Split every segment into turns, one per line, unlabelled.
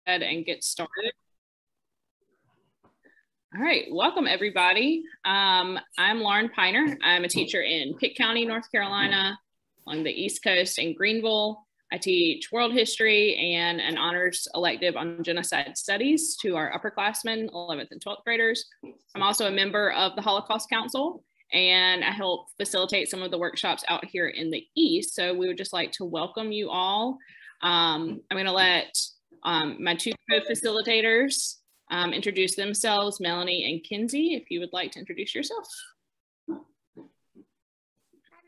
and get started. All right, welcome everybody. I'm Lauren Piner. I'm a teacher in Pitt County, North Carolina, on the East Coast in Greenville. I teach world history and an honors elective on genocide studies to our upperclassmen, 11th and 12th graders. I'm also a member of the Holocaust Council, and I help facilitate some of the workshops out here in the East. So we would just like to welcome you all. I'm gonna let my two co-facilitators introduce themselves, Melanie and Kinsey, if you would like to introduce yourself.
Hi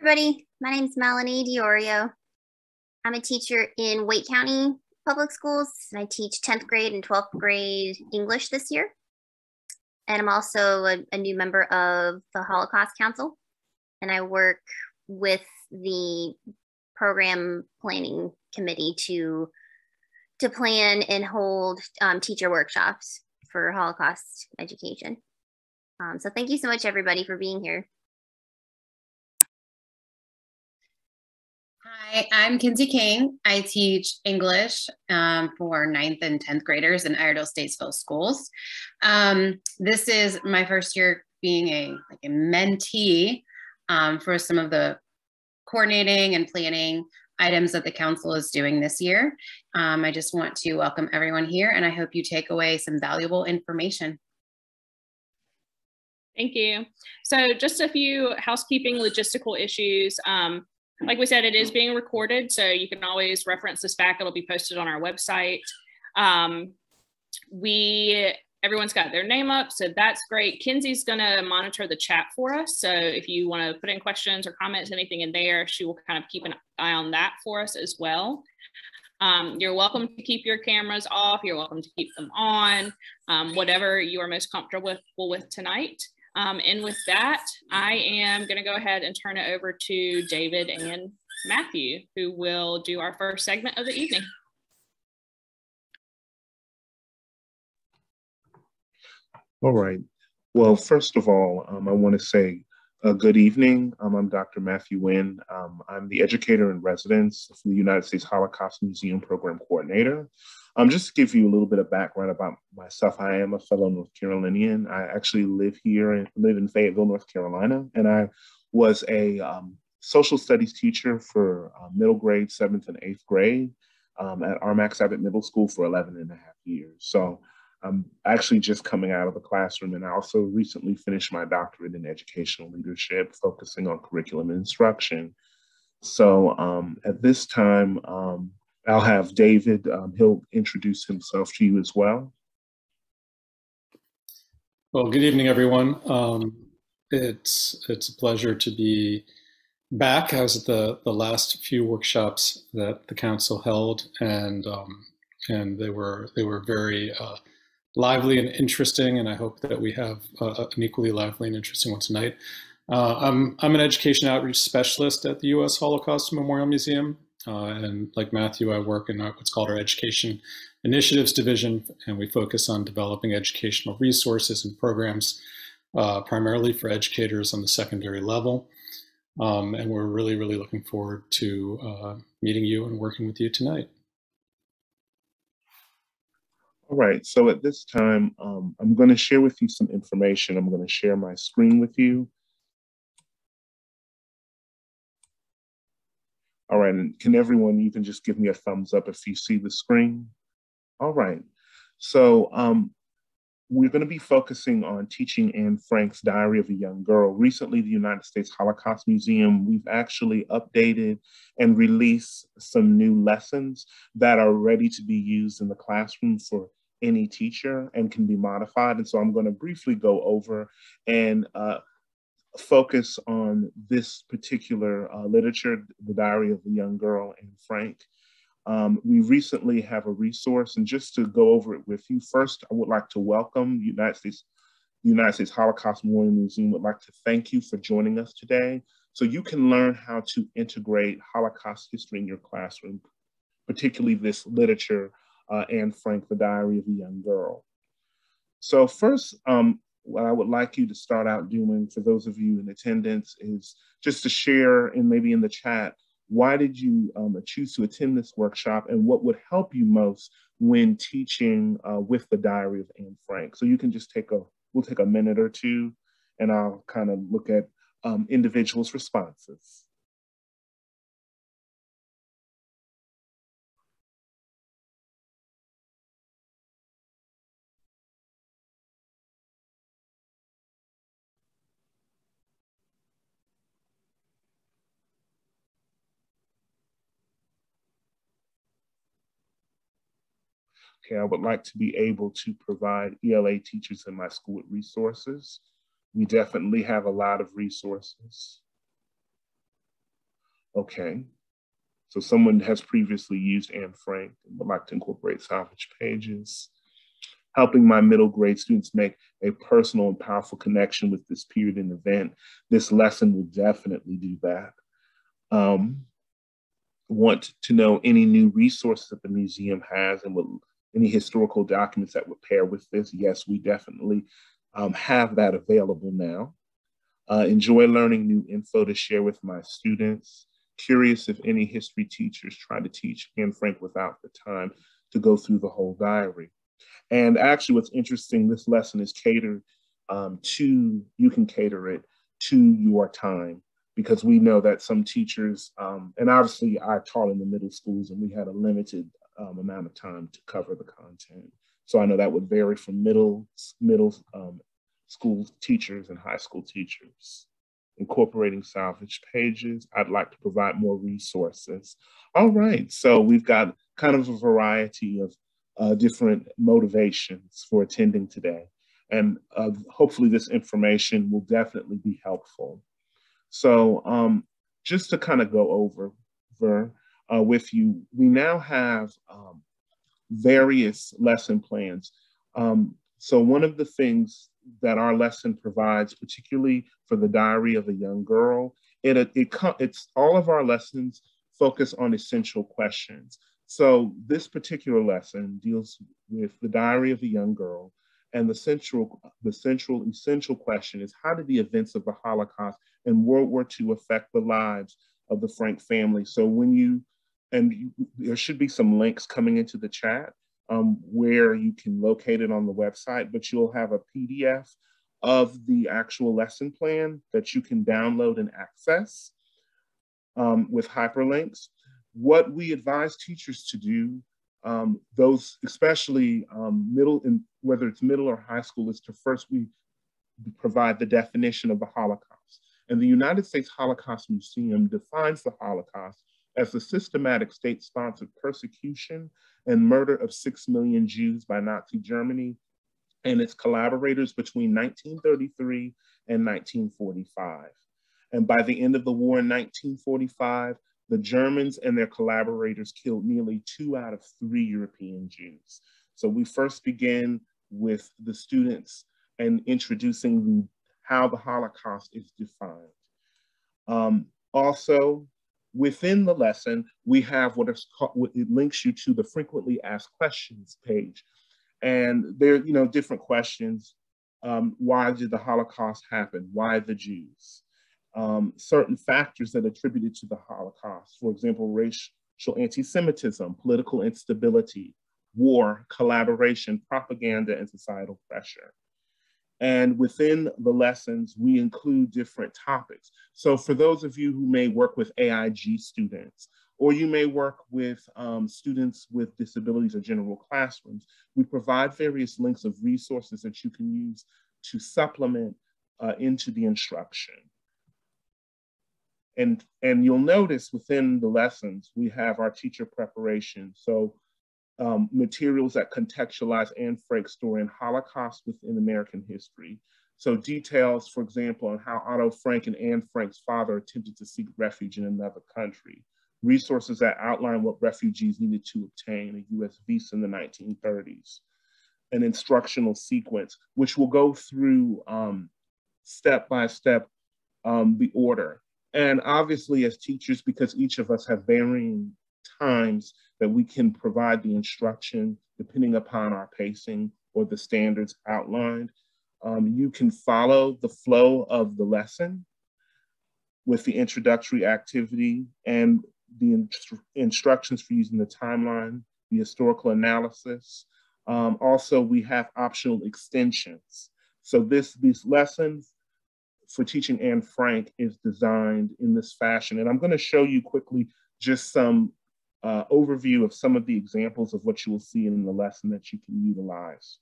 everybody, my name is Melanie Diorio. I'm a teacher in Wake County Public Schools, and I teach 10th grade and 12th grade English this year. And I'm also a new member of the Holocaust Council, and I work with the program planning committee to plan and hold teacher workshops for Holocaust education. So thank you so much everybody for being here.
Hi, I'm Kinsey King. I teach English for 9th and 10th graders in Iredell-Statesville schools. This is my first year being a mentee for some of the coordinating and planning items that the council is doing this year. I just want to welcome everyone here, and I hope you take away some valuable information.
Thank you. So just a few housekeeping logistical issues. Like we said, it is being recorded, so you can always reference this back. It'll be posted on our website. Everyone's got their name up, so that's great. Kinsey's gonna monitor the chat for us. So if you wanna put in questions or comments, anything in there, she will kind of keep an eye on that for us as well. You're welcome to keep your cameras off. You're welcome to keep them on, whatever you are most comfortable with tonight. And with that, I am going to go ahead and turn it over to David and Matthew, who will do our first segment of the evening.
All right. Well, first of all, I want to say good evening. I'm Dr. Matthew Nguyen. I'm the educator in residence for the United States Holocaust Museum Program Coordinator. Just to give you a little bit of background about myself, I am a fellow North Carolinian. I actually live in Fayetteville, North Carolina, and I was a social studies teacher for middle grade, 7th and 8th grade at Armax Abbott Middle School for 11 and a half years. So I'm actually just coming out of the classroom, and I also recently finished my doctorate in educational leadership, focusing on curriculum and instruction. So at this time, I'll have David, he'll introduce himself to you as well.
Well, good evening, everyone. It's a pleasure to be back. I was at the last few workshops that the council held, and they were very lively and interesting, and I hope that we have an equally lively and interesting one tonight. I'm an education outreach specialist at the U.S. Holocaust Memorial Museum. And like Matthew, I work in what's called our Education Initiatives Division, and we focus on developing educational resources and programs primarily for educators on the secondary level. And we're really looking forward to meeting you and working with you tonight.
All right, so at this time, I'm going to share with you some information. I'm going to share my screen with you. All right, and can everyone even just give me a thumbs up if you see the screen? All right, so we're going to be focusing on teaching Anne Frank's Diary of a Young Girl. Recently, the United States Holocaust Museum, we've actually updated and released some new lessons that are ready to be used in the classroom for any teacher and can be modified. And so I'm going to briefly go over and focus on this particular literature, The Diary of a Young Girl, Anne Frank. We recently have a resource, and just to go over it with you, first, I would like to welcome the United States Holocaust Memorial Museum. Would like to thank you for joining us today, so you can learn how to integrate Holocaust history in your classroom, particularly this literature, Anne Frank, The Diary of a Young Girl. So first, what I would like you to start out doing, for those of you in attendance, is just to share, and maybe in the chat, Why did you choose to attend this workshop, and what would help you most when teaching with the Diary of Anne Frank? So you can just we'll take a minute or two, and I'll kind of look at individuals' responses. Okay, I would like to be able to provide ELA teachers in my school with resources. We definitely have a lot of resources. Okay, so someone has previously used Anne Frank and would like to incorporate salvage pages. Helping my middle grade students make a personal and powerful connection with this period and event. This lesson will definitely do that. Want to know any new resources that the museum has and any historical documents that would pair with this? Yes, we definitely have that available now. Enjoy learning new info to share with my students. Curious if any history teachers try to teach Anne Frank without the time to go through the whole diary. And actually what's interesting, this lesson is catered you can cater it to your time, because we know that some teachers, and obviously I taught in the middle schools and we had a limited amount of time to cover the content. So I know that would vary from middle school teachers and high school teachers. Incorporating salvage pages. I'd like to provide more resources. All right, so we've got kind of a variety of different motivations for attending today. And hopefully this information will definitely be helpful. So just to kind of go over with you, we now have various lesson plans. So one of the things that our lesson provides, particularly for the Diary of a Young Girl, it's all of our lessons focus on essential questions. So this particular lesson deals with the Diary of a Young Girl, and the central essential question is, how did the events of the Holocaust and World War II affect the lives of the Frank family? So there should be some links coming into the chat where you can locate it on the website, but you'll have a PDF of the actual lesson plan that you can download and access with hyperlinks. What we advise teachers to do, those especially whether it's middle or high school, is to first we provide the definition of the Holocaust. And the United States Holocaust Museum defines the Holocaust as the systematic state-sponsored persecution and murder of 6 million Jews by Nazi Germany and its collaborators between 1933 and 1945. And by the end of the war in 1945, the Germans and their collaborators killed nearly 2 out of 3 European Jews. So we first begin with the students and introducing how the Holocaust is defined. Also, within the lesson, we have what it links you to the frequently asked questions page. And there are different questions. Why did the Holocaust happen? Why the Jews? Certain factors that attributed to the Holocaust, for example, racial anti-Semitism, political instability, war, collaboration, propaganda, and societal pressure. And within the lessons, we include different topics. So for those of you who may work with AIG students, or you may work with students with disabilities or general classrooms, we provide various links of resources that you can use to supplement into the instruction. And you'll notice within the lessons, we have our teacher preparation. So materials that contextualize Anne Frank's story and Holocaust within American history. So details, for example, on how Otto Frank and Anne Frank's father attempted to seek refuge in another country. Resources that outline what refugees needed to obtain a US visa in the 1930s. An instructional sequence, which will go through step by step the order. And obviously as teachers, because each of us have varying times that we can provide the instruction depending upon our pacing or the standards outlined, you can follow the flow of the lesson with the introductory activity. And the instructions for using the timeline, the historical analysis. Also, we have optional extensions. So these lessons for teaching Anne Frank is designed in this fashion. And I'm going to show you quickly just some overview of some of the examples of what you will see in the lesson that you can utilize.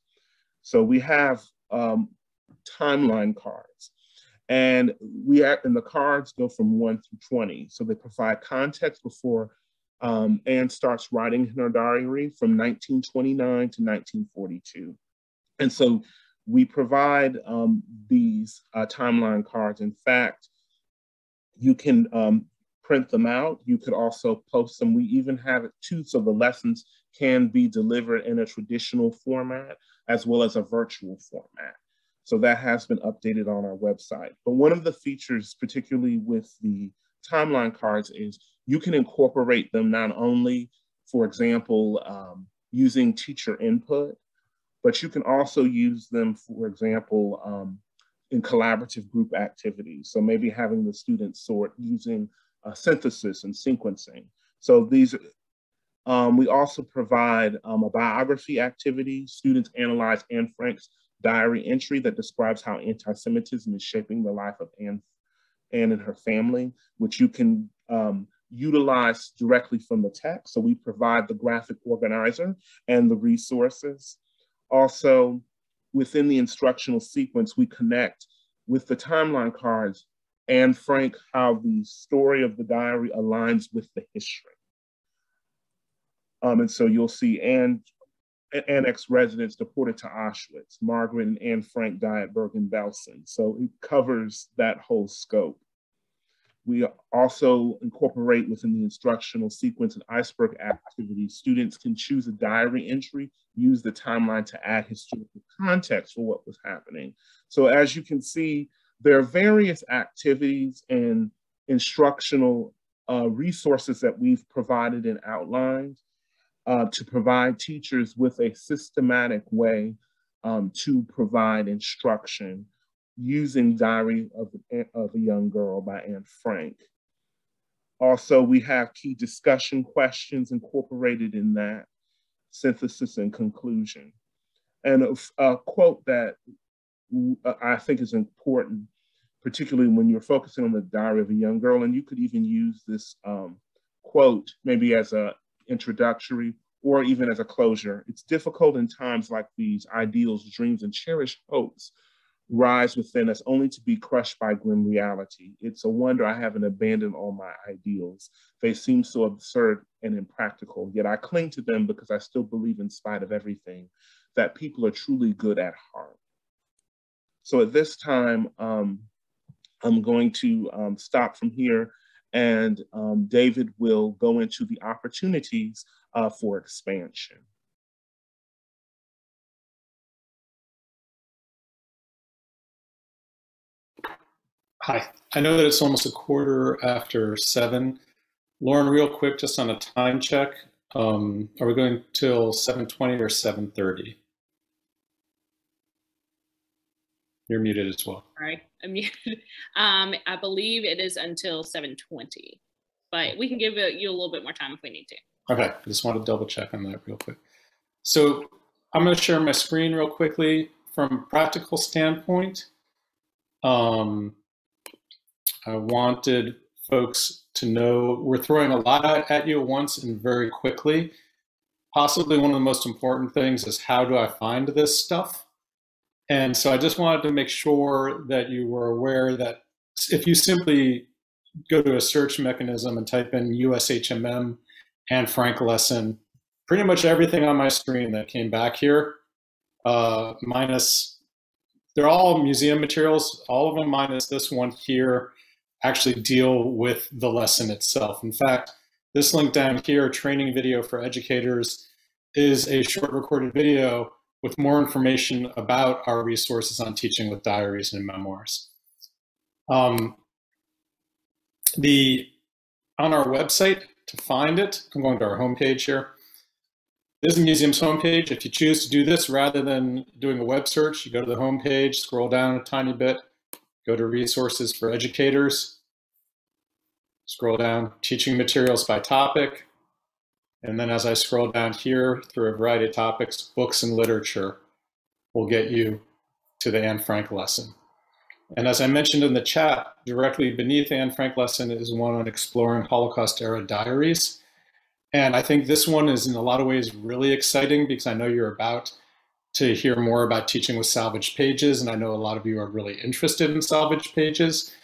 So we have timeline cards. And the cards go from 1 through 20. So they provide context before Anne starts writing in her diary from 1929 to 1942. And so we provide these timeline cards. In fact, you can print them out. You could also post them. We even have it too, so the lessons can be delivered in a traditional format as well as a virtual format. So that has been updated on our website. But one of the features, particularly with the timeline cards, is you can incorporate them not only, for example, using teacher input, but you can also use them, for example, in collaborative group activities. So maybe having the students sort using synthesis and sequencing. So these, we also provide a biography activity. Students analyze Anne Frank's diary entry that describes how anti-Semitism is shaping the life of Anne and her family, which you can utilize directly from the text. So we provide the graphic organizer and the resources. Also, within the instructional sequence, we connect with the timeline cards Anne Frank, how the story of the diary aligns with the history. And so you'll see Annex residents deported to Auschwitz. Margaret and Anne Frank die at Bergen-Belsen. So it covers that whole scope. We also incorporate within the instructional sequence an iceberg activity. Students can choose a diary entry, use the timeline to add historical context for what was happening. So as you can see, there are various activities and instructional resources that we've provided and outlined to provide teachers with a systematic way to provide instruction using Diary of a Young Girl by Anne Frank. Also, we have key discussion questions incorporated in that, synthesis and conclusion. And a quote that I think is important, particularly when you're focusing on the Diary of a Young Girl, and you could even use this quote maybe as an introductory or even as a closure. It's difficult in times like these. Ideals, dreams, and cherished hopes rise within us only to be crushed by grim reality. It's a wonder I haven't abandoned all my ideals. They seem so absurd and impractical, yet I cling to them because I still believe, in spite of everything, that people are truly good at heart. So at this time, I'm going to stop from here, and David will go into the opportunities for expansion.
Hi, I know that it's almost 7:15. Lauren, real quick, just on a time check, are we going till 7:20 or 7:30? You're muted as well.
Sorry, I'm muted. I believe it is until 7:20, but we can give you a little bit more time if we need to.
Okay, I just want to double check on that real quick. So I'm going to share my screen real quickly. From a practical standpoint, I wanted folks to know we're throwing a lot at you at once and very quickly. Possibly one of the most important things is, how do I find this stuff? And so I just wanted to make sure that you were aware that if you simply go to a search mechanism and type in USHMM Anne Frank lesson, pretty much everything on my screen that came back here, minus, they're all museum materials, all of them minus this one here, actually deal with the lesson itself. In fact, this link down here, training video for educators, is a short recorded video with more information about our resources on teaching with diaries and memoirs. On our website, to find it, I'm going to our homepage here. This is the museum's homepage. If you choose to do this rather than doing a web search, you go to the homepage, scroll down a tiny bit, go to resources for educators. scroll down, teaching materials by topic. And then as I scroll down here through a variety of topics, books and literature will get you to the Anne Frank lesson. And as I mentioned in the chat, directly beneath the Anne Frank lesson is one on exploring Holocaust era diaries. And I think this one is in a lot of ways really exciting because I know you're about to hear more about teaching with salvaged pages. And I know a lot of you are really interested in salvaged pages.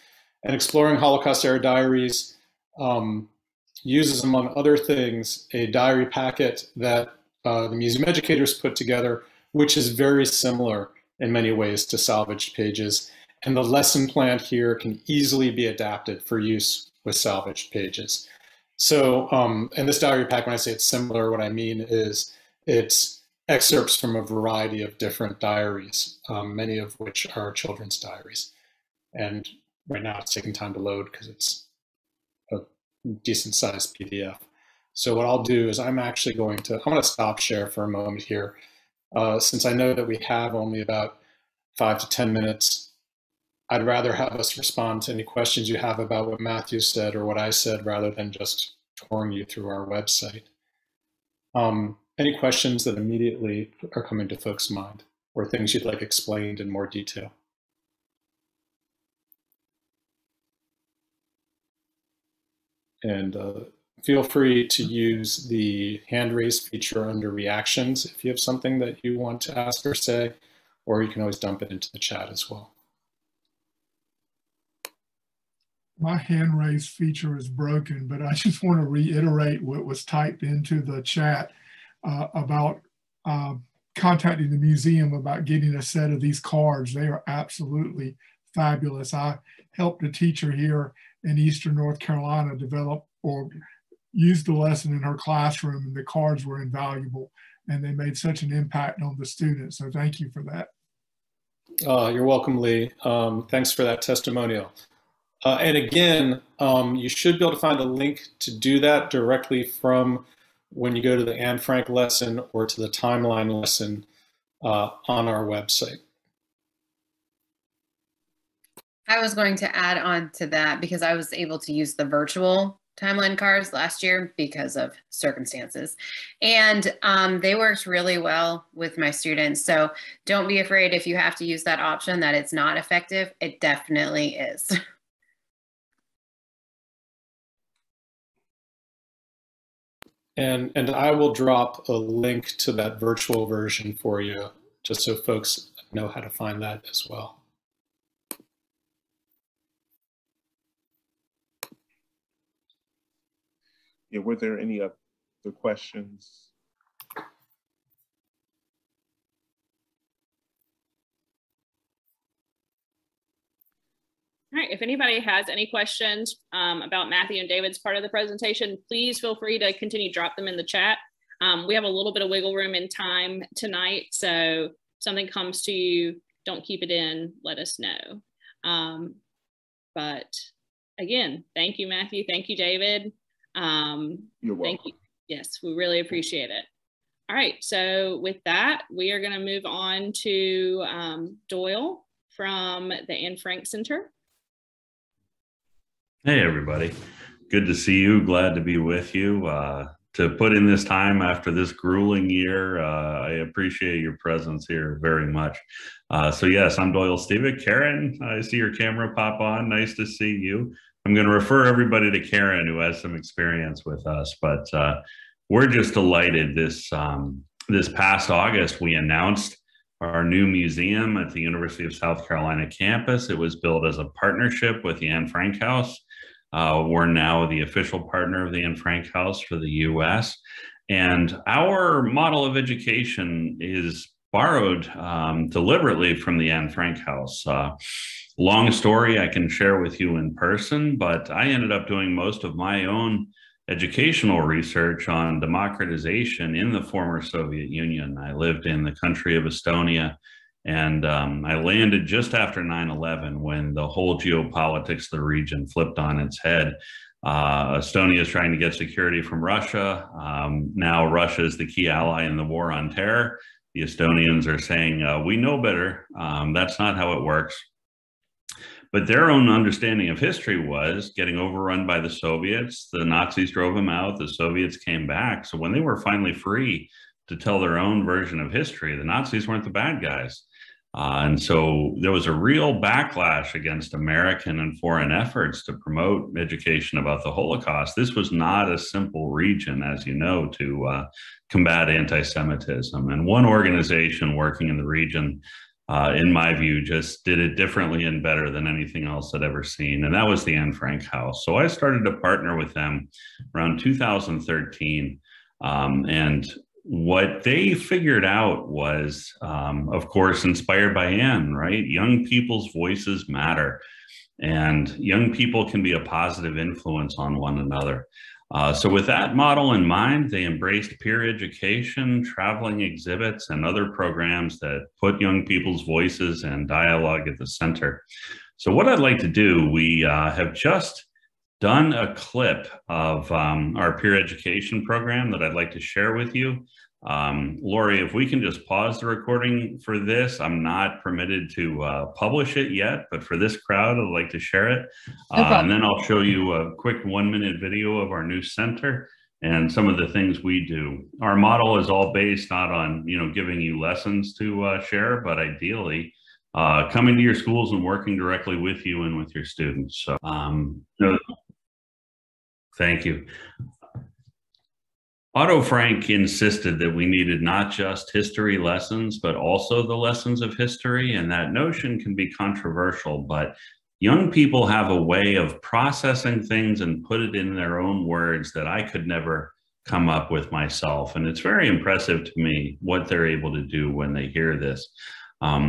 And exploring Holocaust era diaries uses, among other things, a diary packet that the museum educators put together, which is very similar in many ways to salvaged pages. And the lesson plan here can easily be adapted for use with salvaged pages. So, and this diary pack, when I say it's similar, what I mean is it's excerpts from a variety of different diaries, many of which are children's diaries. And right now it's taking time to load because it's a decent sized PDF. So what I'll do is I'm going to stop share for a moment here. Since I know that we have only about 5 to 10 minutes, I'd rather have us respond to any questions you have about what Matthew said or what I said rather than just touring you through our website. Any questions that immediately are coming to folks' mind or things you'd like explained in more detail? And feel free to use the hand raise feature under reactions if you have something that you want to ask or say, or you can always dump it into the chat as well.
My hand raise feature is broken, but I just want to reiterate what was typed into the chat about contacting the museum about getting a set of these cards. They are absolutely fabulous. I helped a teacher here in Eastern North Carolina develop or use the lesson in her classroom, and the cards were invaluable and they made such an impact on the students. So thank you for that.
You're welcome, Lee. Thanks for that testimonial. And again, you should be able to find a link to do that directly from when you go to the Anne Frank lesson or to the timeline lesson on our website.
I was going to add on to that because I was able to use the virtual timeline cards last year because of circumstances. And they worked really well with my students. So don't be afraid if you have to use that option that it's not effective. It definitely is.
And I will drop a link to that virtual version for you, just so folks know how to find that as well.
Yeah, were there any other questions?
All right, if anybody has any questions about Matthew and David's part of the presentation, please feel free to continue drop them in the chat. We have a little bit of wiggle room in time tonight, so if something comes to you, don't keep it in, let us know. But again, thank you, Matthew, thank you, David.
You're welcome.
Thank you. Yes, we really appreciate it. All right, so with that, we are gonna move on to Doyle from the Anne Frank Center.
Hey, everybody. Good to see you. Glad to be with you. To put in this time after this grueling year, I appreciate your presence here very much. So yes, I'm Doyle Stevick. Karen, I see your camera pop on. Nice to see you. I'm going to refer everybody to Karen, who has some experience with us, but we're just delighted. This past August, we announced our new museum at the University of South Carolina campus. It was built as a partnership with the Anne Frank House. We're now the official partner of the Anne Frank House for the US. And our model of education is borrowed deliberately from the Anne Frank House. Long story I can share with you in person, but I ended up doing most of my own educational research on democratization in the former Soviet Union. I lived in the country of Estonia, and I landed just after 9/11 when the whole geopolitics of the region flipped on its head. Estonia is trying to get security from Russia. Now Russia is the key ally in the war on terror. The Estonians are saying, we know better. That's not how it works. But their own understanding of history was getting overrun by the Soviets. The Nazis drove them out. The Soviets came back. So when they were finally free to tell their own version of history, the Nazis weren't the bad guys. And so there was a real backlash against American and foreign efforts to promote education about the Holocaust. This was not a simple region, as you know, to combat anti-Semitism. And one organization working in the region, in my view, just did it differently and better than anything else I'd ever seen. And that was the Anne Frank House. So I started to partner with them around 2013. And what they figured out was, of course, inspired by Anne, right? Young people's voices matter, and young people can be a positive influence on one another. So with that model in mind, they embraced peer education, traveling exhibits, and other programs that put young people's voices and dialogue at the center. So what I'd like to do, we have just done a clip of our peer education program that I'd like to share with you. Lori, if we can just pause the recording for this. I'm not permitted to publish it yet, but for this crowd, I'd like to share it. And then I'll show you a quick 1-minute video of our new center and some of the things we do. Our model is all based not on, giving you lessons to share, but ideally coming to your schools and working directly with you and with your students. So, thank you. Otto Frank insisted that we needed not just history lessons, but also the lessons of history. And that notion can be controversial, but young people have a way of processing things and put it in their own words that I could never come up with myself. And it's very impressive to me what they're able to do when they hear this.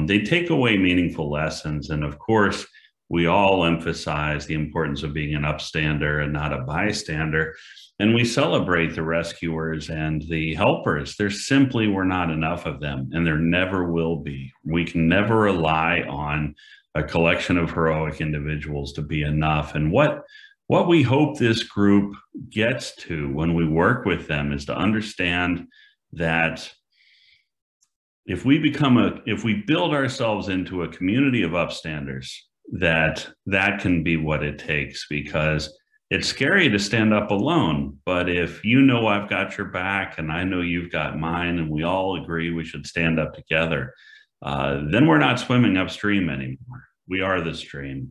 They take away meaningful lessons. And of course, we all emphasize the importance of being an upstander and not a bystander. And we celebrate the rescuers and the helpers. There simply were not enough of them, and there never will be. We can never rely on a collection of heroic individuals to be enough. And what we hope this group gets to when we work with them is to understand that if we build ourselves into a community of upstanders, that can be what it takes, because it's scary to stand up alone. But if you know I've got your back and I know you've got mine, and we all agree we should stand up together, then we're not swimming upstream anymore. We are the stream.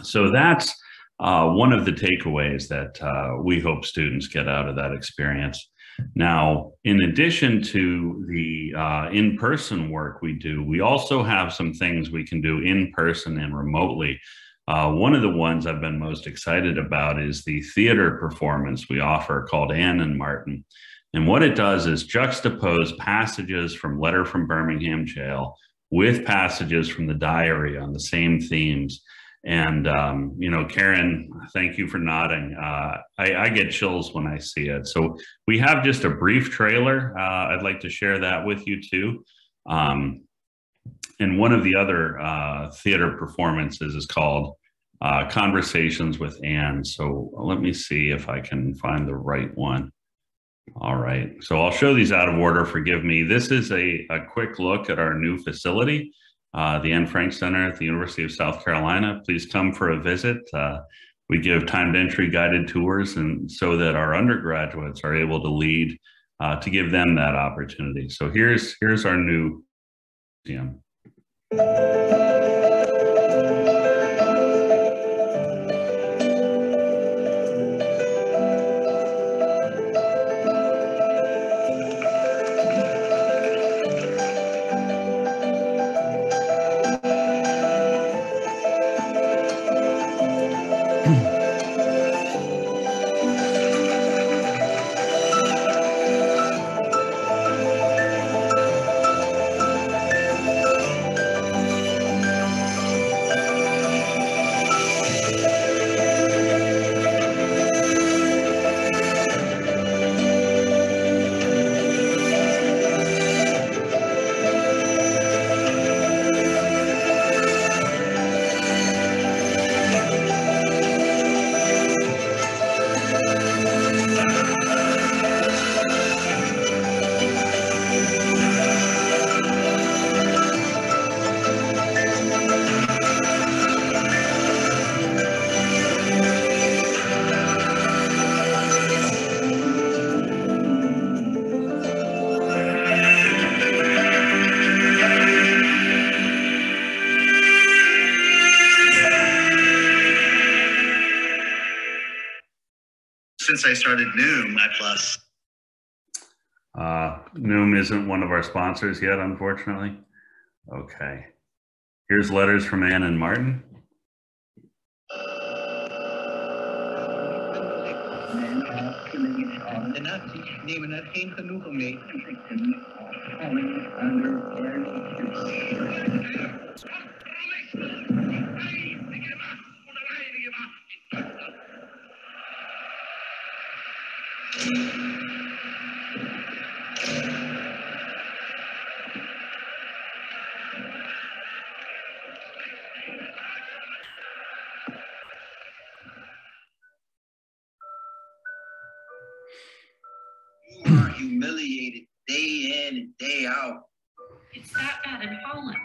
So that's one of the takeaways that we hope students get out of that experience. Now, in addition to the in-person work we do, we also have some things we can do in person and remotely. One of the ones I've been most excited about is the theater performance we offer called Anne and Martin. And what it does is juxtapose passages from Letter from Birmingham Jail with passages from the diary on the same themes. And, Karen, thank you for nodding. I get chills when I see it. So we have just a brief trailer. I'd like to share that with you too. And one of the other theater performances is called Conversations with Anne. So let me see if I can find the right one. All right, so I'll show these out of order, forgive me. This is a quick look at our new facility, the Anne Frank Center at the University of South Carolina. Please come for a visit. We give timed entry guided tours, and so that our undergraduates are able to lead to give them that opportunity. So here's our new museum.
since I started Noom, my plus.
Noom isn't one of our sponsors yet, unfortunately. Okay. Here's letters from Ann and Martin.
You are humiliated day in and day out.
It's that bad in Holland.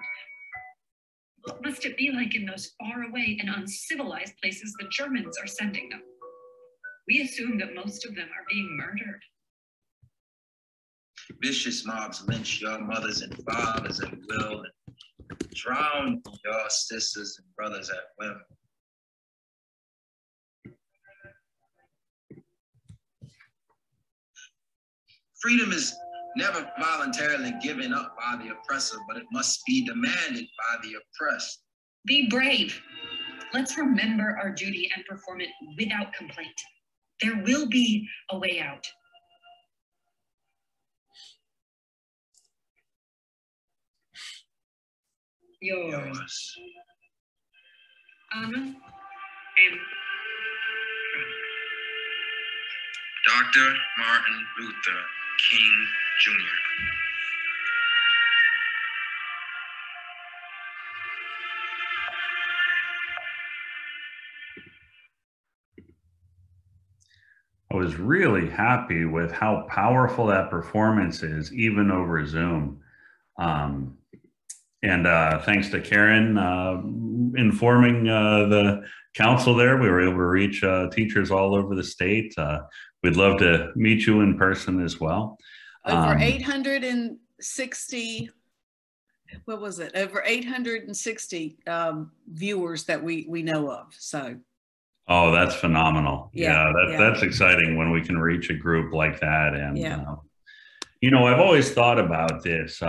What must it be like in those faraway and uncivilized places the Germans are sending them? We assume that most of them are being murdered.
Vicious mobs lynch your mothers and fathers at will and drown your sisters and brothers at whim. Freedom is never voluntarily given up by the oppressor, but it must be demanded by the oppressed.
Be brave. Let's remember our duty and perform it without complaint. There will be a way out. Yours. Anna and
Dr. Martin Luther King Jr.
I was really happy with how powerful that performance is, even over Zoom. And thanks to Karen informing the council there, we were able to reach teachers all over the state. We'd love to meet you in person as well.
Over 860, what was it? Over 860 viewers that we know of, so.
Oh, that's phenomenal.
Yeah,
that's exciting when we can reach a group like that. And,
yeah.
You know, I've always thought about this.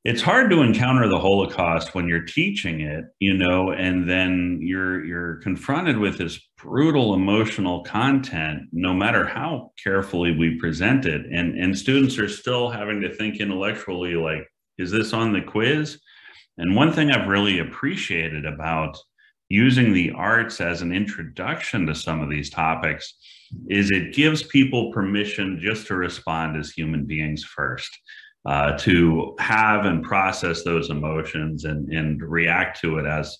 It's hard to encounter the Holocaust when you're teaching it, you know, and then you're confronted with this brutal emotional content, no matter how carefully we present it. And students are still having to think intellectually, like, is this on the quiz? And one thing I've really appreciated about using the arts as an introduction to some of these topics is it gives people permission just to respond as human beings first. To have and process those emotions and react to it as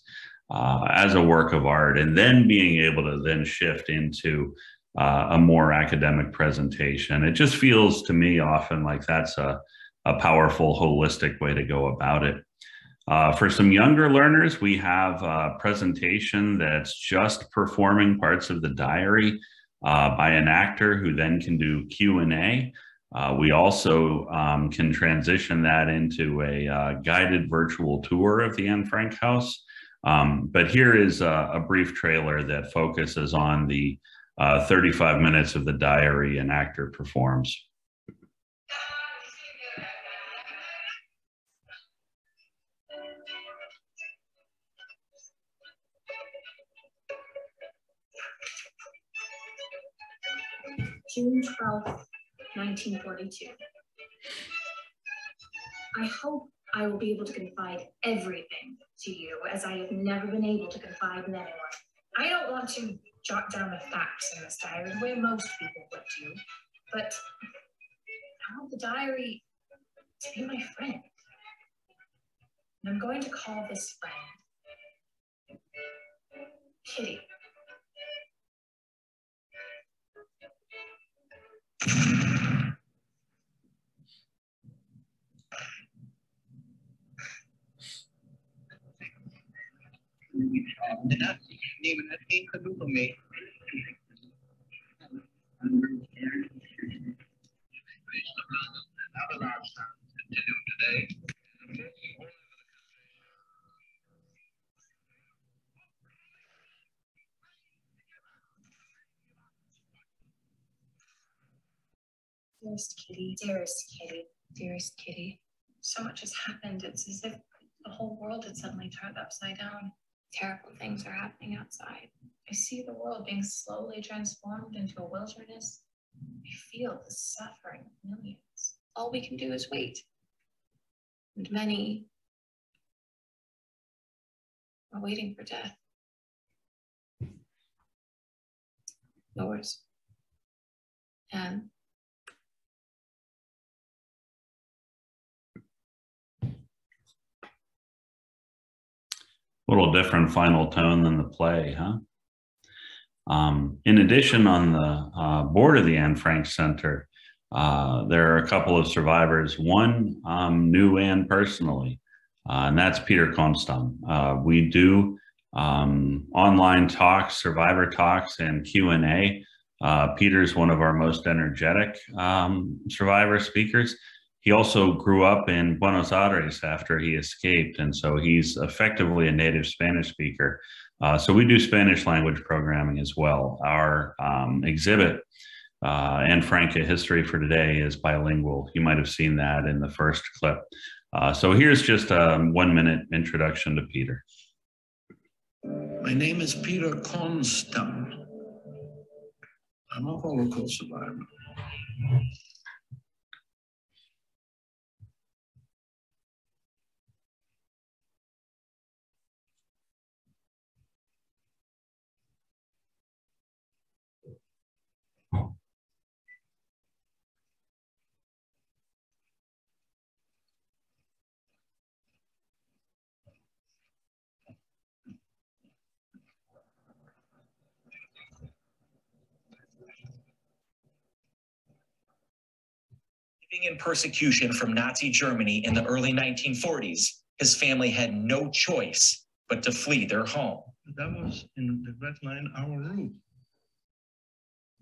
a work of art, and then being able to then shift into a more academic presentation. It just feels to me often like that's a powerful, holistic way to go about it. For some younger learners, we have a presentation that's just performing parts of the diary by an actor who then can do Q&A. We also can transition that into a guided virtual tour of the Anne Frank House. But here is a brief trailer that focuses on the 35 minutes of the diary an actor performs.
June 12th, 1942. I hope I will be able to confide everything to you, as I have never been able to confide in anyone. I don't want to jot down the facts in this diary the way most people would do, but I want the diary to be my friend. And I'm going to call this friend Kitty. Dearest Kitty, dearest Kitty, dearest Kitty. So much has happened. It's as if the whole world had suddenly turned upside down. Terrible things are happening outside. I see the world being slowly transformed into a wilderness. I feel the suffering of millions. All we can do is wait. And many are waiting for death. Yours. And
A little different final tone than the play, huh? In addition, on the board of the Anne Frank Center, there are a couple of survivors. One knew Anne personally, and that's Peter Konstam. We do online talks, survivor talks, and Q&A. Peter's one of our most energetic survivor speakers. He also grew up in Buenos Aires after he escaped, and so he's effectively a native Spanish speaker. So we do Spanish language programming as well. Our exhibit, Anne Frank, A History for Today, is bilingual. You might have seen that in the first clip. So here's just a 1-minute introduction to Peter.
My name is Peter Konstam. I'm a Holocaust survivor.
Living in persecution from Nazi Germany in the early 1940s, his family had no choice but to flee their home.
That was in the red line, our route.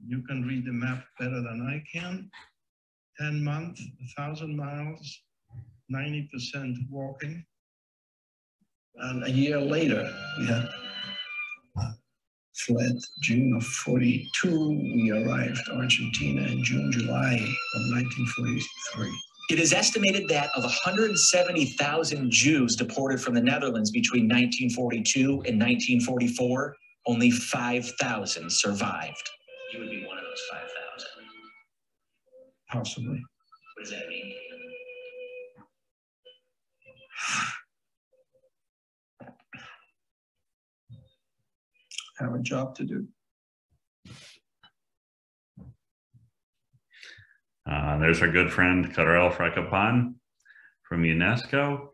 You can read the map better than I can. 10 months, 1,000 miles, 90% walking. And a year later, we had fled. June of 42, we arrived Argentina in June, July of 1943.
It is estimated that of 170,000 Jews deported from the Netherlands between 1942 and 1944, only 5,000 survived. You would be one of those 5,000.
Possibly.
What does that mean?
Have a job to do.
There's our good friend Karel Frekapan from UNESCO.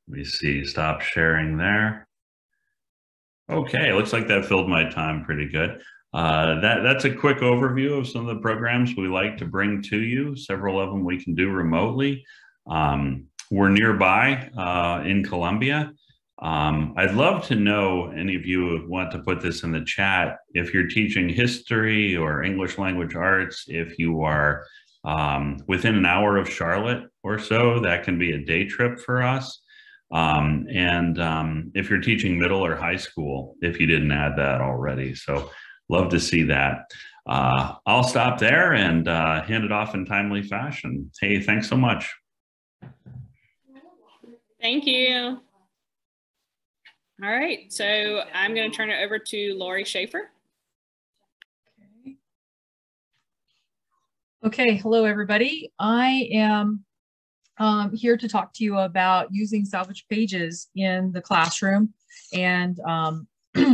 Let me see, stop sharing there. Okay, looks like that filled my time pretty good. That's a quick overview of some of the programs we like to bring to you. Several of them we can do remotely. We're nearby in Colombia. I'd love to know, any of you who want to put this in the chat, if you're teaching history or English language arts, if you are within an hour of Charlotte or so, that can be a day trip for us. If you're teaching middle or high school, if you didn't add that already. So love to see that. I'll stop there and hand it off in timely fashion. Hey, thanks so much.
Thank you. All right, so I'm going to turn it over to Lori Schaefer.
Okay, hello everybody. I am here to talk to you about using salvaged pages in the classroom. And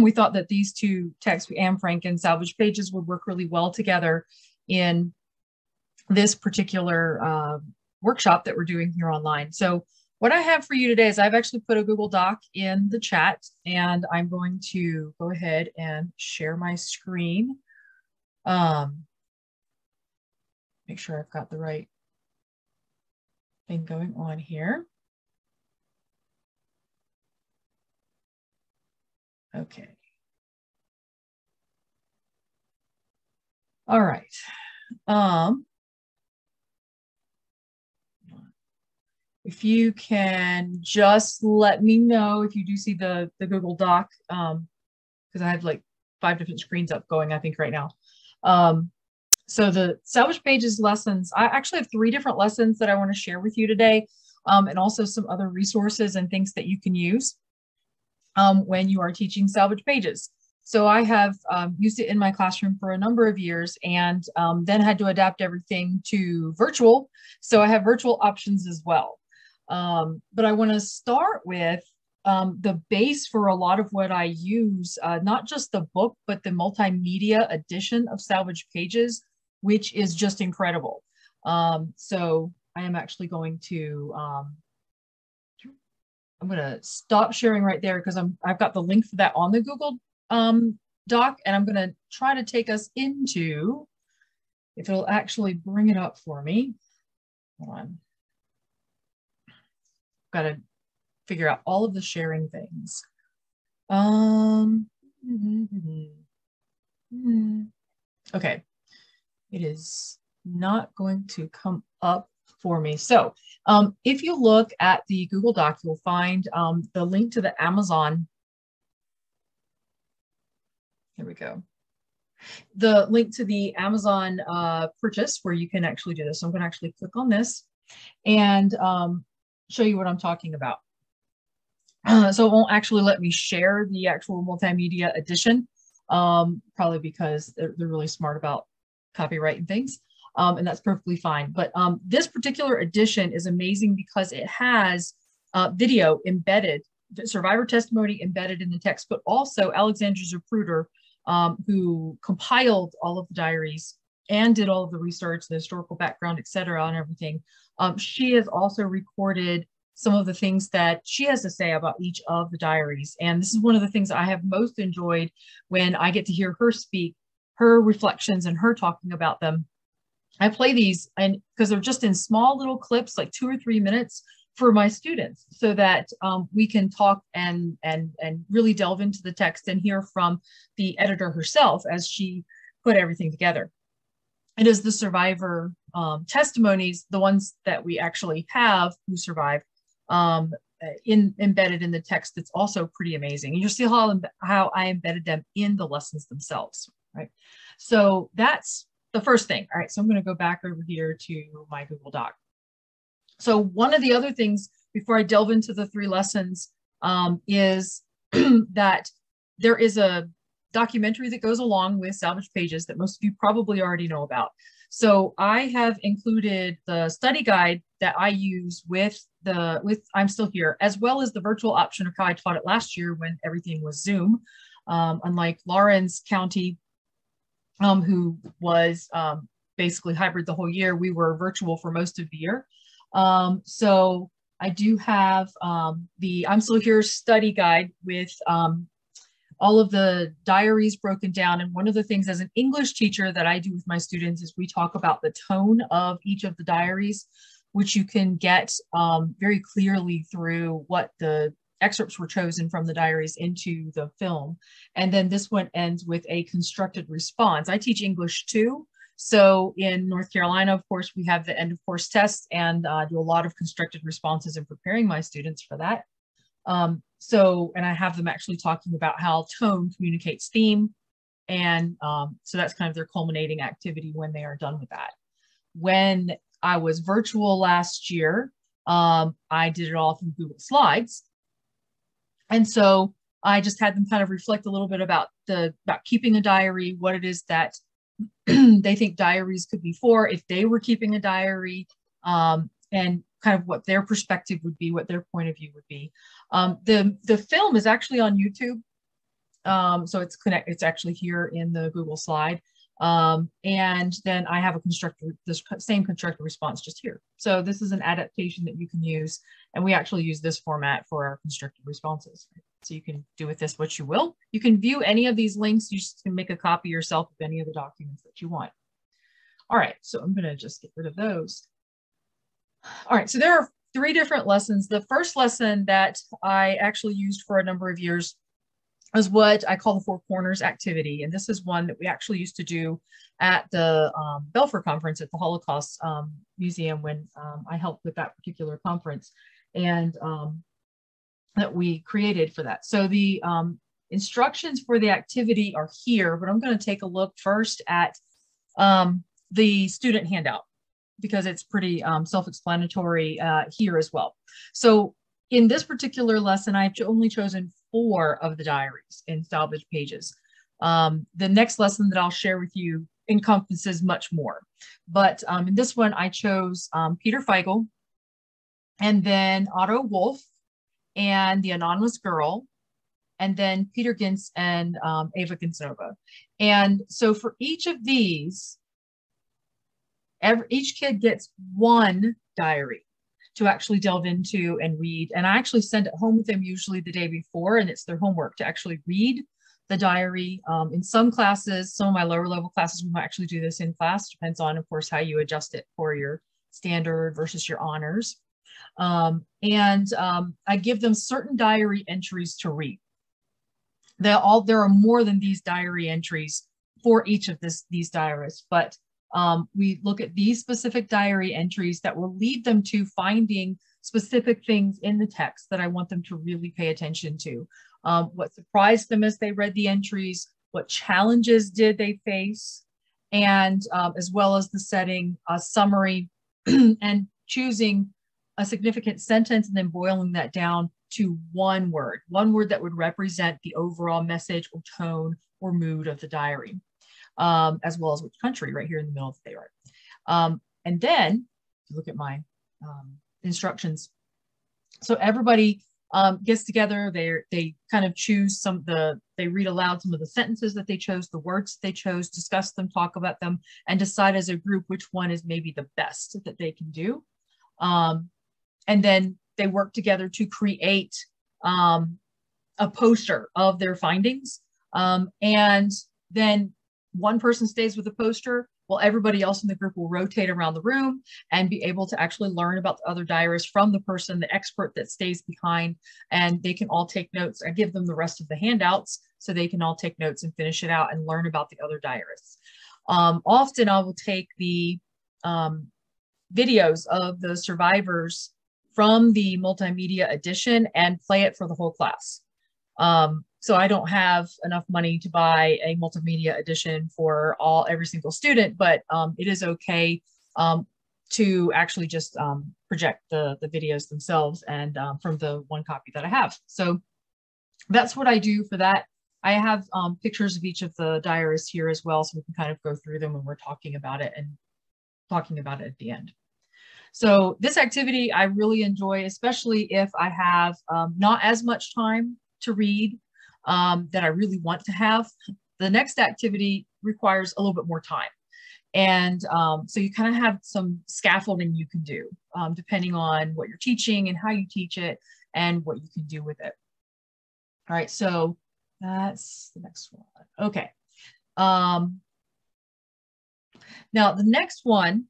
we thought that these two texts, Anne Frank and salvaged pages, would work really well together in this particular workshop that we're doing here online. So what I have for you today is I've actually put a Google Doc in the chat, and I'm going to go ahead and share my screen. Make sure I've got the right thing going on here. Okay. All right. If you can just let me know if you do see the Google Doc, because I have like 5 different screens up going, I think, right now. So the Salvaged Pages lessons, I actually have 3 different lessons that I want to share with you today, and also some other resources and things that you can use when you are teaching Salvaged Pages. So I have used it in my classroom for a number of years, and then had to adapt everything to virtual. So I have virtual options as well. But I want to start with the base for a lot of what I use, not just the book, but the multimedia edition of Salvaged Pages, which is just incredible. So I am actually going to, I'm going to stop sharing right there because I've got the link for that on the Google Doc, and I'm going to try to take us into, if it'll actually bring it up for me. Hold on. Got to figure out all of the sharing things. Okay, it is not going to come up for me. So if you look at the Google Doc, you'll find the link to the Amazon. Here we go. The link to the Amazon purchase where you can actually do this. So I'm going to actually click on this and show you what I'm talking about. So it won't actually let me share the actual multimedia edition, probably because they're really smart about copyright and things, and that's perfectly fine. But this particular edition is amazing because it has video embedded, survivor testimony embedded in the text, but also Alexandra Zapruder, who compiled all of the diaries and did all of the research, the historical background, et cetera, and everything. She has also recorded some of the things that she has to say about each of the diaries. And this is one of the things I have most enjoyed when I get to hear her speak, her reflections and her talking about them. I play these and because they're just in small little clips, like 2 or 3 minutes for my students, so that we can talk and really delve into the text and hear from the editor herself as she put everything together. It is the survivor testimonies, the ones that we actually have who survived, embedded in the text. That's also pretty amazing. And you'll see how I embedded them in the lessons themselves, right? So that's the first thing. All right, so I'm going to go back over here to my Google Doc. So one of the other things before I delve into the 3 lessons is that there is a documentary that goes along with Salvaged Pages that most of you probably already know about. So I have included the study guide that I use with I'm Still Here, as well as the virtual option of how I taught it last year when everything was Zoom. Unlike Lawrence County, who was basically hybrid the whole year, we were virtual for most of the year. So I do have the I'm Still Here study guide with all of the diaries broken down. And one of the things as an English teacher that I do with my students is we talk about the tone of each of the diaries, which you can get very clearly through what the excerpts were chosen from the diaries into the film. And then this one ends with a constructed response. I teach English too. So in North Carolina, of course, we have the end of course test and do a lot of constructed responses in preparing my students for that. And I have them actually talking about how tone communicates theme. And so that's kind of their culminating activity when they are done with that. When I was virtual last year, I did it all through Google Slides. And so I just had them kind of reflect a little bit about keeping a diary, what it is that they think diaries could be for if they were keeping a diary, and kind of what their perspective would be, what their point of view would be. The film is actually on YouTube. So it's actually here in the Google slide. And then I have this same constructed response just here. So this is an adaptation that you can use. And we actually use this format for our constructed responses. So you can do with this what you will. You can view any of these links. You just can make a copy yourself of any of the documents that you want. All right, so I'm going to just get rid of those. All right, so there are 3 different lessons. The first lesson that I actually used for a number of years is what I call the 4 Corners activity. And this is one that we actually used to do at the Belfer conference at the Holocaust Museum when I helped with that particular conference, and that we created for that. So the instructions for the activity are here, but I'm going to take a look first at the student handout, because it's pretty self-explanatory here as well. So in this particular lesson, I've only chosen 4 of the diaries in Salvaged pages. The next lesson that I'll share with you encompasses much more. But in this one, I chose Peter Feigl, and then Otto Wolf, and The Anonymous Girl, and then Peter Gintz and Ava Ginsova. And so for each of these, each kid gets 1 diary to actually delve into and read. And I actually send it home with them usually the day before, and it's their homework to actually read the diary. In some classes, some of my lower level classes, we might actually do this in class. Depends on, of course, how you adjust it for your standard versus your honors. I give them certain diary entries to read. There are more than these diary entries for each of these diarists, but we look at these specific diary entries that will lead them to finding specific things in the text that I want them to really pay attention to. What surprised them as they read the entries, what challenges did they face, and as well as the setting, a summary, and choosing a significant sentence and then boiling that down to one word that would represent the overall message or tone or mood of the diary, as well as which country right here in the middle of the day. And then if you look at my instructions, so everybody gets together, they kind of choose they read aloud some of the sentences that they chose, the words that they chose, discuss them, talk about them, and decide as a group which one is maybe the best that they can do. And then they work together to create a poster of their findings. And then one person stays with the poster while everybody else in the group will rotate around the room and be able to actually learn about the other diarists from the person, the expert that stays behind, and they can all take notes. I give them the rest of the handouts so they can all take notes and finish it out and learn about the other diarists. Often I will take the videos of the survivors from the Multimedia Edition and play it for the whole class. So I don't have enough money to buy a Multimedia Edition for every single student, but it is okay to actually just project the videos themselves and from the one copy that I have. So that's what I do for that. I have pictures of each of the diarists here as well, so we can kind of go through them when we're talking about it and talking about it at the end. So this activity I really enjoy, especially if I have not as much time to read that I really want to have. The next activity requires a little bit more time. And so you kind of have some scaffolding you can do depending on what you're teaching and how you teach it and what you can do with it. All right, so that's the next one. Okay. Now the next one,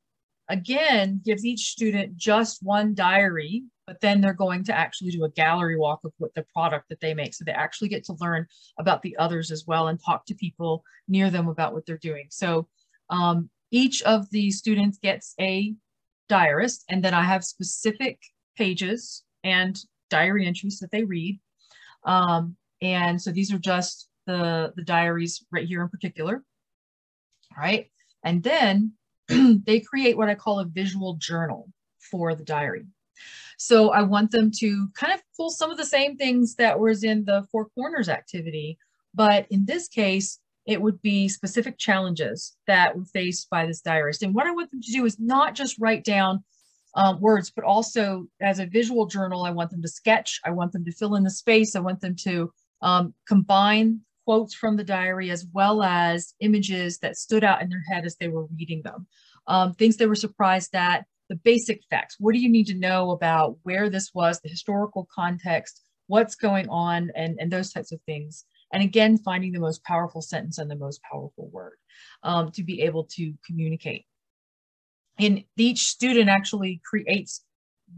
again, gives each student just one diary, but then they're going to actually do a gallery walk of what the product that they make. So they actually get to learn about the others as well and talk to people near them about what they're doing. So each of the students gets a diarist, and then I have specific pages and diary entries that they read. And so these are just the diaries right here in particular. All right. And then they create what I call a visual journal for the diary. So I want them to kind of pull some of the same things that was in the Four Corners activity, but in this case, it would be specific challenges that were faced by this diarist. And what I want them to do is not just write down words, but also as a visual journal, I want them to sketch. I want them to fill in the space. I want them to combine quotes from the diary as well as images that stood out in their head as they were reading them. Things they were surprised at, the basic facts. What do you need to know about where this was, the historical context, what's going on, and those types of things. And again, finding the most powerful sentence and the most powerful word to be able to communicate. And each student actually creates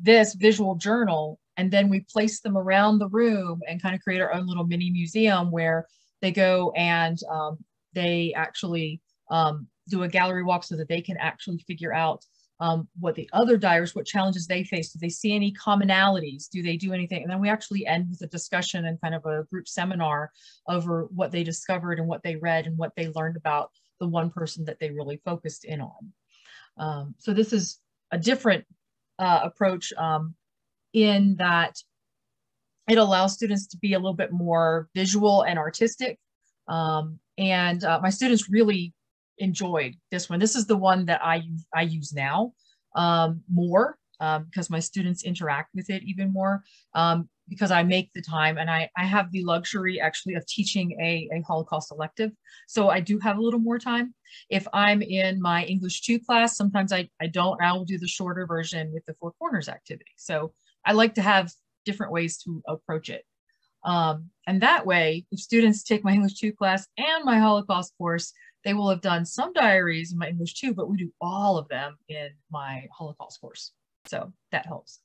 this visual journal, and then we place them around the room and kind of create our own little mini museum where they go and they actually do a gallery walk so that they can actually figure out what the other diarists, what challenges they face. Do they see any commonalities? Do they do anything? And then we actually end with a discussion and kind of a group seminar over what they discovered and what they read and what they learned about the one person that they really focused in on. So this is a different approach in that it allows students to be a little bit more visual and artistic. And my students really enjoyed this one. This is the one that I use now more because my students interact with it even more because I make the time, and I have the luxury actually of teaching a Holocaust elective. So I do have a little more time. If I'm in my English 2 class, sometimes I will do the shorter version with the Four Corners activity. So I like to have different ways to approach it. And that way, if students take my English 2 class and my Holocaust course, they will have done some diaries in my English 2, but we do all of them in my Holocaust course. So that helps.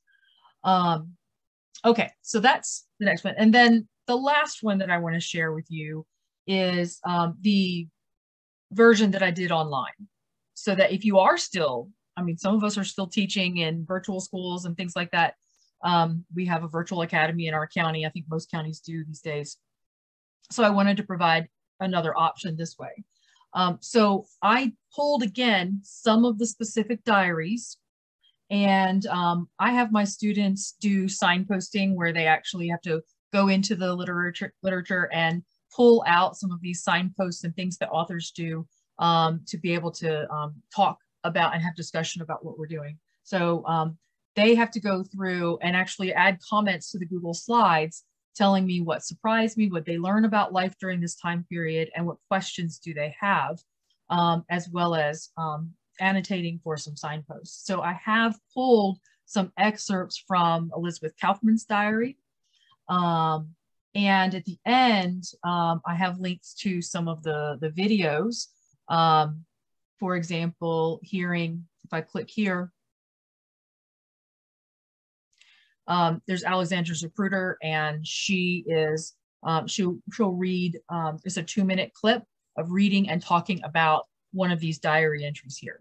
Okay, so that's the next one. And then the last one that I want to share with you is the version that I did online. So that if you are still, I mean, some of us are still teaching in virtual schools and things like that. We have a virtual academy in our county. I think most counties do these days. So I wanted to provide another option this way. So I pulled again some of the specific diaries, and I have my students do signposting where they actually have to go into the literature and pull out some of these signposts and things that authors do to be able to talk about and have discussion about what we're doing. So they have to go through and actually add comments to the Google Slides telling me what surprised me, what they learn about life during this time period, and what questions do they have, as well as annotating for some signposts. So I have pulled some excerpts from Elizabeth Kaufman's diary. And at the end, I have links to some of the videos. For example, hearing, if I click here, there's Alexandra Zapruder, and she is, she'll read, it's a 2-minute clip of reading and talking about one of these diary entries here.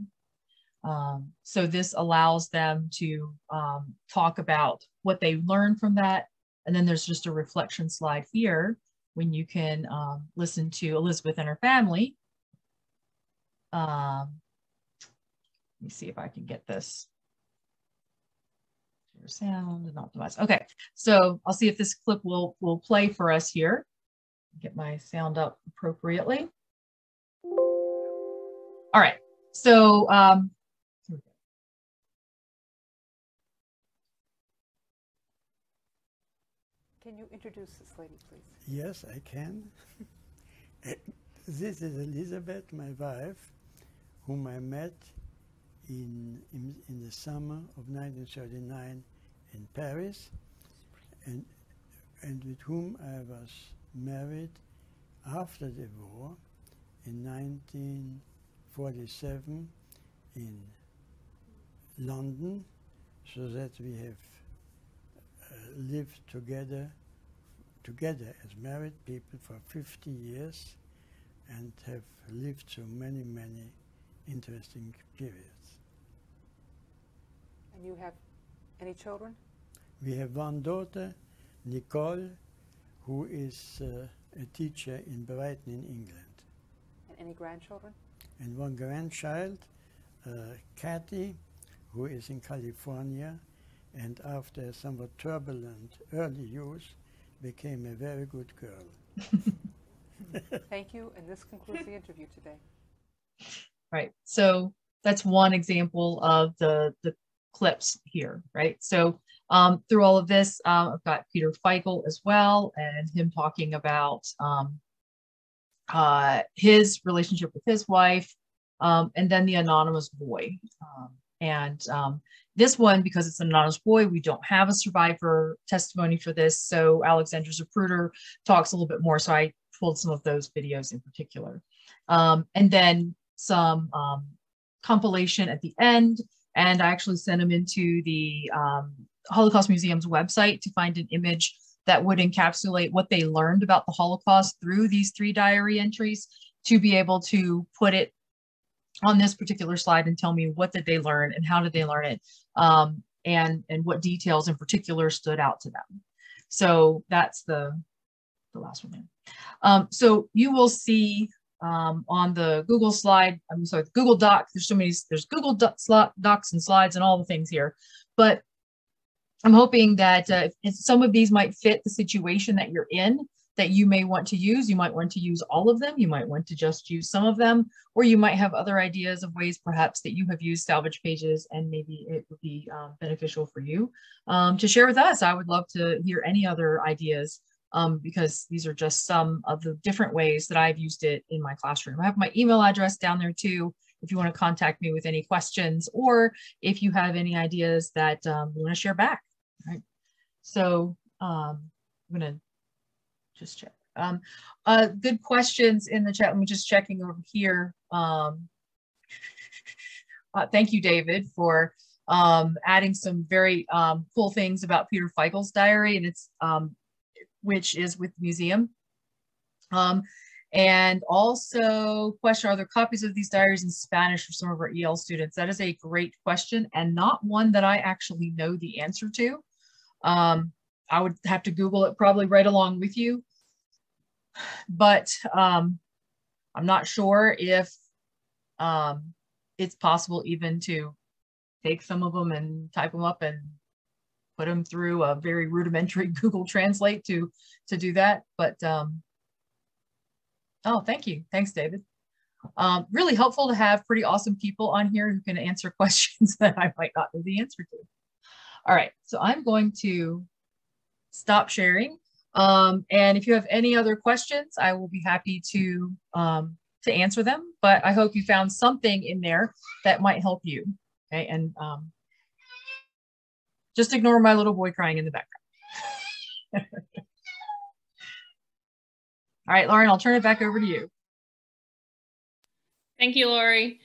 So this allows them to talk about what they learned from that. And then there's just a reflection slide here when you can listen to Elizabeth and her family. Let me see if I can get this. Sound and optimize. Okay, so I'll see if this clip will play for us here. Get my sound up appropriately. All right, so
can you introduce this lady, please?
Yes, I can. This is Elizabeth, my wife, whom I met in the summer of 1939 in Paris, and with whom I was married after the war in 1947 in London, so that we have lived together as married people for 50 years and have lived through many, many interesting periods.
And you have any children?
We have one daughter, Nicole, who is a teacher in Brighton in England.
And any grandchildren?
And one grandchild, Kathy, who is in California, and after a somewhat turbulent early youth, became a very good girl.
Thank you, and this concludes the interview today.
Right, so that's one example of the clips here, right? So through all of this, I've got Peter Feigl as well, and him talking about his relationship with his wife, and then the anonymous boy. This one, because it's an anonymous boy, we don't have a survivor testimony for this. So Alexandra Zapruder talks a little bit more. So I pulled some of those videos in particular. And then some compilation at the end. And I actually sent them into the Holocaust Museum's website to find an image that would encapsulate what they learned about the Holocaust through these 3 diary entries, to be able to put it on this particular slide and tell me what did they learn and how did they learn it, and what details in particular stood out to them. So that's the last one there. So you will see on the Google slide. I'm sorry, Google Doc. There's so many. There's Google Docs and slides and all the things here. But I'm hoping that if some of these might fit the situation that you're in, that you may want to use. You might want to use all of them. You might want to just use some of them, or you might have other ideas of ways perhaps that you have used salvage pages and maybe it would be beneficial for you to share with us. I would love to hear any other ideas because these are just some of the different ways that I've used it in my classroom. I have my email address down there too, if you want to contact me with any questions, or if you have any ideas that you want to share back. Right. So I'm going to just check. Good questions in the chat. Let me just checking over here. Thank you, David, for adding some very cool things about Peter Feigel's diary, and it's which is with the museum. And also question, are there copies of these diaries in Spanish for some of our EL students? That is a great question and not one that I actually know the answer to. I would have to Google it probably right along with you. But I'm not sure if it's possible even to take some of them and type them up and put them through a very rudimentary Google Translate to do that. But oh, thank you. Thanks, David. Really helpful to have pretty awesome people on here who can answer questions that I might not know the answer to. All right, so I'm going to stop sharing. And if you have any other questions, I will be happy to answer them. But I hope you found something in there that might help you. Okay, and just ignore my little boy crying in the background. All right, Lauren, I'll turn it back over to you.
Thank you, Lori.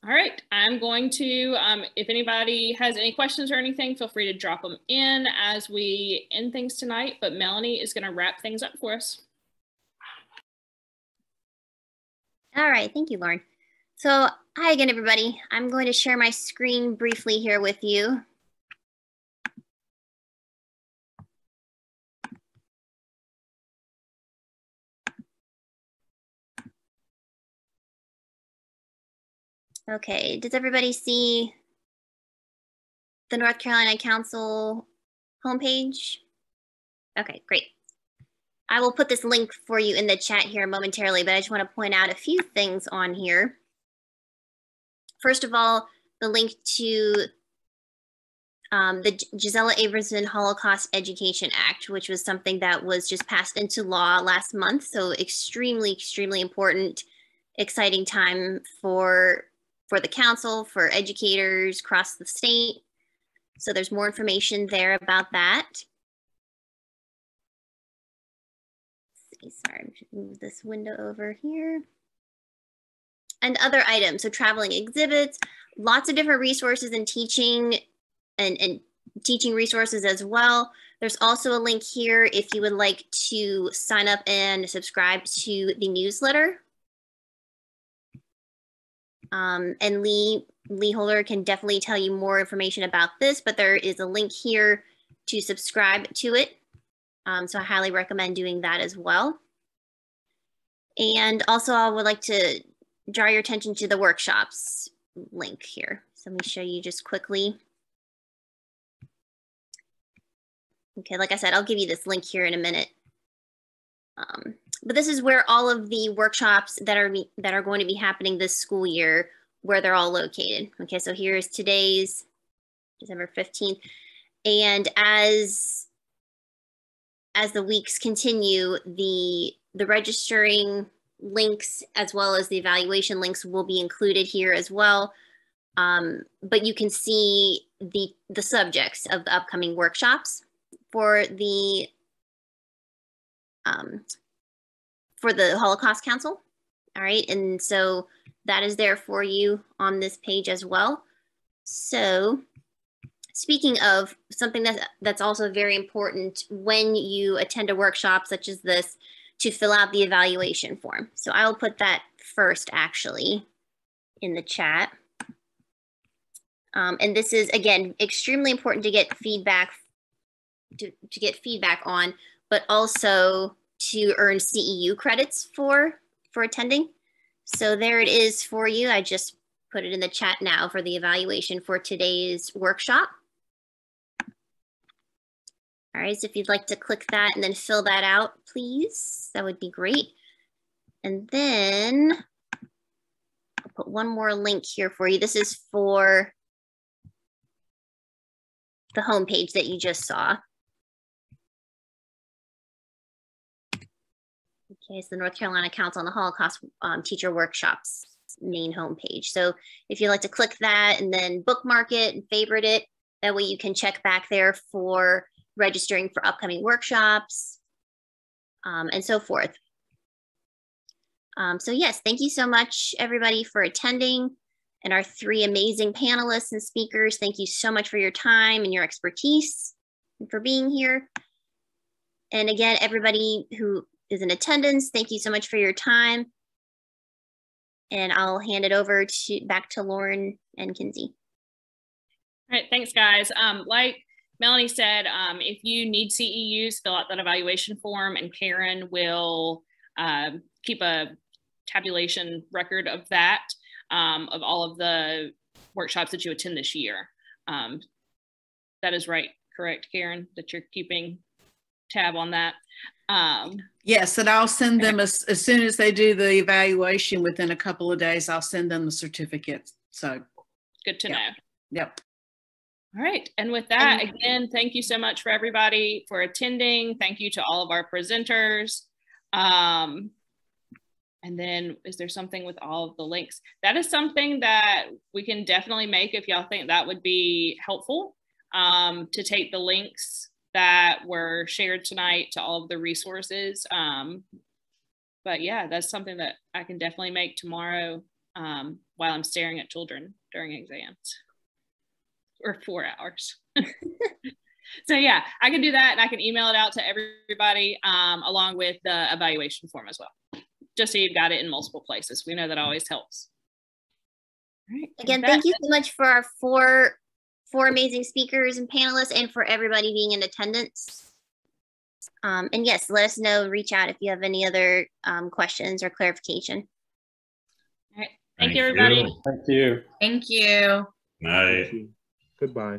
All right, I'm going to, if anybody has any questions or anything, feel free to drop them in as we end things tonight, but Melanie is gonna wrap things up for us.
All right, thank you, Lauren. So hi again, everybody. I'm going to share my screen briefly here with you. Okay, does everybody see the North Carolina Council homepage? Okay, great. I will put this link for you in the chat here momentarily, but I just want to point out a few things on here. First of all, the link to the Gisela Averson Holocaust Education Act, which was something that was just passed into law last month. So extremely, extremely important, exciting time for the council, for educators across the state. So there's more information there about that. Let's see, sorry, I'm just move this window over here. And other items, so traveling exhibits, lots of different resources and teaching and teaching resources as well. There's also a link here if you would like to sign up and subscribe to the newsletter. And Lee Holder can definitely tell you more information about this, but there is a link here to subscribe to it. So I highly recommend doing that as well. And also I would like to draw your attention to the workshops link here. So let me show you just quickly. Okay, like I said, I'll give you this link here in a minute. But this is where all of the workshops that are going to be happening this school year, where they're all located. Okay, so here's today's December 15th. And as the weeks continue, the registering links as well as the evaluation links will be included here as well. But you can see the subjects of the upcoming workshops for the Holocaust Council. All right, and so that is there for you on this page as well. So speaking of something that's also very important when you attend a workshop such as this, to fill out the evaluation form. So I will put that first actually in the chat. And this is, again, extremely important to get feedback on, but also to earn CEU credits for for attending. So there it is for you. I just put it in the chat now for the evaluation for today's workshop. All right, so if you'd like to click that and then fill that out, please, that would be great. And then I'll put one more link here for you. This is for the homepage that you just saw. Okay, it's the North Carolina Council on the Holocaust Teacher Workshops main homepage. So if you'd like to click that and then bookmark it and favorite it, that way you can check back there for registering for upcoming workshops and so forth. So yes, thank you so much everybody for attending, and our 3 amazing panelists and speakers. Thank you so much for your time and your expertise and for being here. And again, everybody who is in attendance, thank you so much for your time. And I'll hand it over back to Lauren and Kinsey.
All right, thanks guys. Like Melanie said, if you need CEUs, fill out that evaluation form and Karen will keep a tabulation record of that, of all of the workshops that you attend this year. That is right, correct, Karen, that you're keeping tab on that?
Yes, and I'll send them as soon as they do the evaluation. Within a couple of days, I'll send them the certificates. So
good to know.
Yep.
All right, and with that, again, thank you so much for everybody for attending. Thank you to all of our presenters. And then is there something with all of the links? That is something that we can definitely make if y'all think that would be helpful, to take the links that were shared tonight to all of the resources. But yeah, that's something that I can definitely make tomorrow while I'm staring at children during exams, or 4 hours. So yeah, I can do that, and I can email it out to everybody along with the evaluation form as well, just so you've got it in multiple places. We know that always helps. All right,
again, thank you so much for our four amazing speakers and panelists, and for everybody being in attendance. And yes, let us know, reach out if you have any other questions or clarification.
All right, thank you everybody.
Thank you.
Thank you.
Bye.
Thank you. Goodbye.